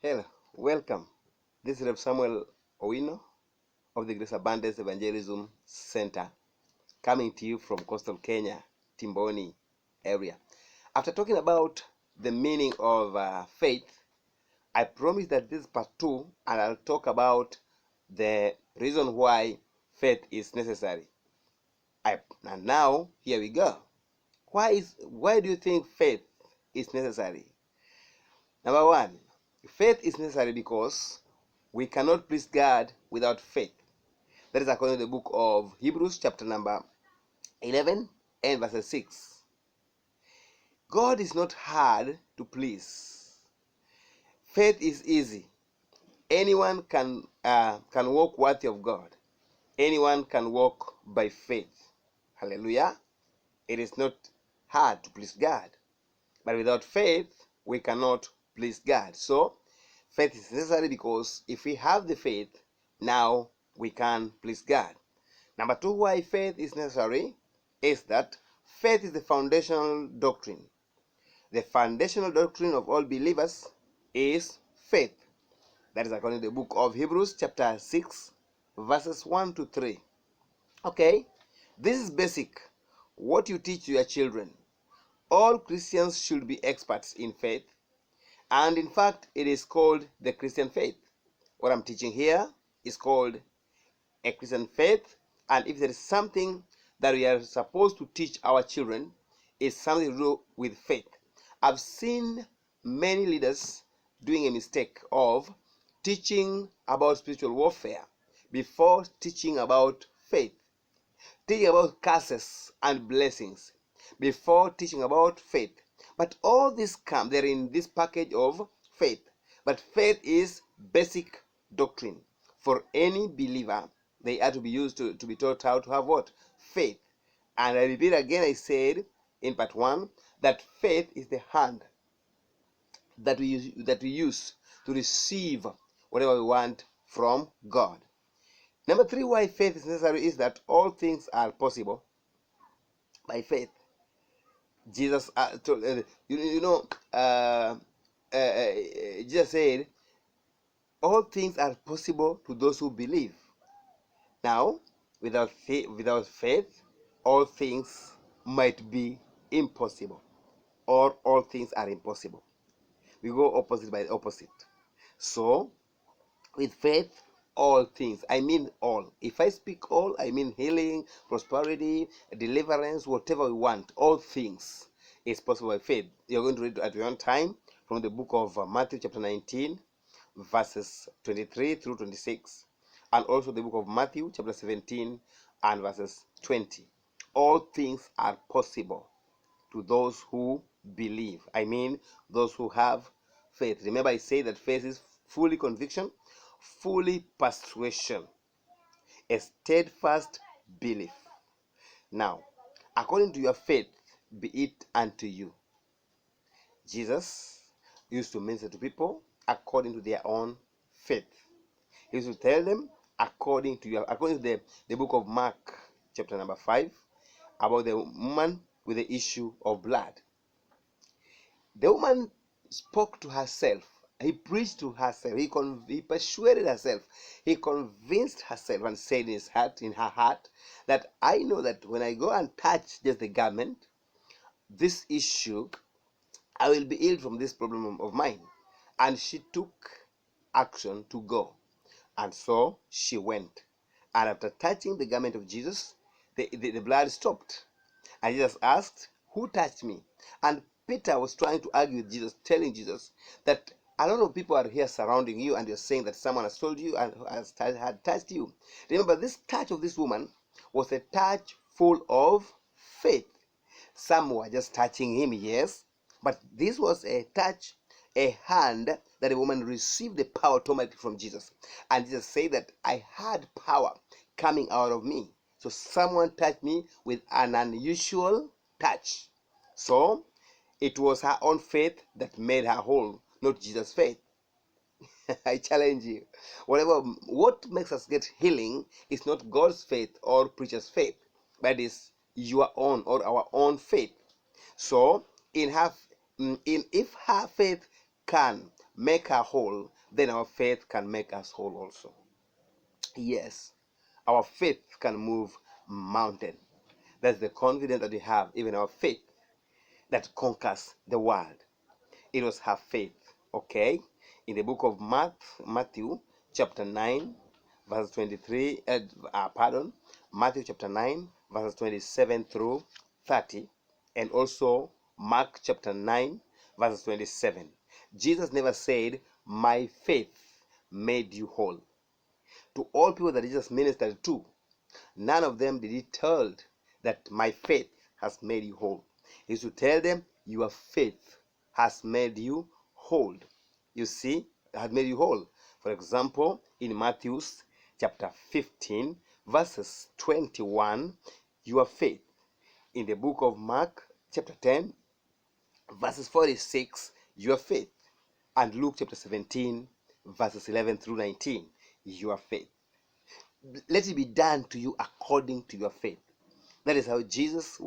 Hello, welcome. This is Rev Samuel Owino of the Grace Abundance Evangelism Center, coming to you from coastal Kenya, Timboni area. After talking about the meaning of faith, I promise that this is part 2, and I'll talk about the reason why faith is necessary. And now, here we go. Why do you think faith is necessary? Number 1, faith is necessary because we cannot please God without faith. That is according to the book of Hebrews, chapter number 11 and verse 6. God is not hard to please. Faith is easy. Anyone can walk worthy of God. Anyone can walk by faith. Hallelujah. It is not hard to please God. But without faith, we cannot please God. So, faith is necessary because if we have the faith, now we can please God. Number 2, why faith is necessary is that faith is the foundational doctrine. The foundational doctrine of all believers is faith. That is according to the book of Hebrews, chapter 6, verses 1 to 3. Okay, this is basic. What you teach your children. All Christians should be experts in faith, and in fact, it is called the Christian faith. What I'm teaching here is called a Christian faith, and if there is something that we are supposed to teach our children, it's something to do with faith. I've seen many leaders doing a mistake of teaching about spiritual warfare before teaching about faith, teaching about curses and blessings before teaching about faith. But all this come, they're in this package of faith. But faith is basic doctrine. For any believer, they are to be used to be taught how to have what? Faith. And I repeat again, I said in part 1 that faith is the hand that we use to receive whatever we want from God. Number 3, why faith is necessary is that all things are possible by faith. Jesus told, Jesus said, all things are possible to those who believe. Now, without faith, all things might be impossible, or all things are impossible. We go opposite by the opposite. So, with faith, all things, I mean all. If I speak all, I mean healing, prosperity, deliverance, whatever we want, all things is possible by faith. You're going to read at your own time from the book of Matthew chapter 19, verses 23 through 26, and also the book of Matthew chapter 17 and verses 20. All things are possible to those who believe. I mean, those who have faith. Remember, I say that faith is fully conviction, fully persuasion, a steadfast belief. Now, according to your faith, be it unto you. Jesus used to minister to people according to their own faith. He used to tell them according to the book of Mark, chapter number 5, about the woman with the issue of blood. The woman spoke to herself. He preached to herself. He persuaded herself. He convinced herself and said in her heart, that I know that when I go and touch just the garment, this issue, I will be healed from this problem of mine. And she took action to go. And so she went. And after touching the garment of Jesus, the blood stopped. And Jesus asked, who touched me? And Peter was trying to argue with Jesus, telling Jesus that a lot of people are here surrounding you, and you're saying that someone has told you and had touched you. Remember, this touch of this woman was a touch full of faith. Some were just touching him, yes, but this was a touch, a hand that a woman received the power automatically from Jesus. And Jesus said that I had power coming out of me. So someone touched me with an unusual touch. So it was her own faith that made her whole, not Jesus' faith. I challenge you. What makes us get healing is not God's faith or preacher's faith, but is your own or our own faith. So if her faith can make her whole, then our faith can make us whole also. Yes, our faith can move mountain. That's the confidence that we have, even our faith that conquers the world. It was her faith. Okay? In the book of Matthew chapter 9, verse 23, Matthew chapter 9, verses 27 through 30, and also Mark chapter 9, verses 27. Jesus never said, "My faith made you whole." To all people that Jesus ministered to, none of them did he tell that my faith has made you whole. He used to tell them, your faith has made you whole. You see, has made you whole. For example, in Matthew chapter 15, verses 21, your faith. In the book of Mark chapter 10, verses 46, your faith. And Luke chapter 17, verses 11 through 19, your faith. Let it be done to you according to your faith. That is how Jesus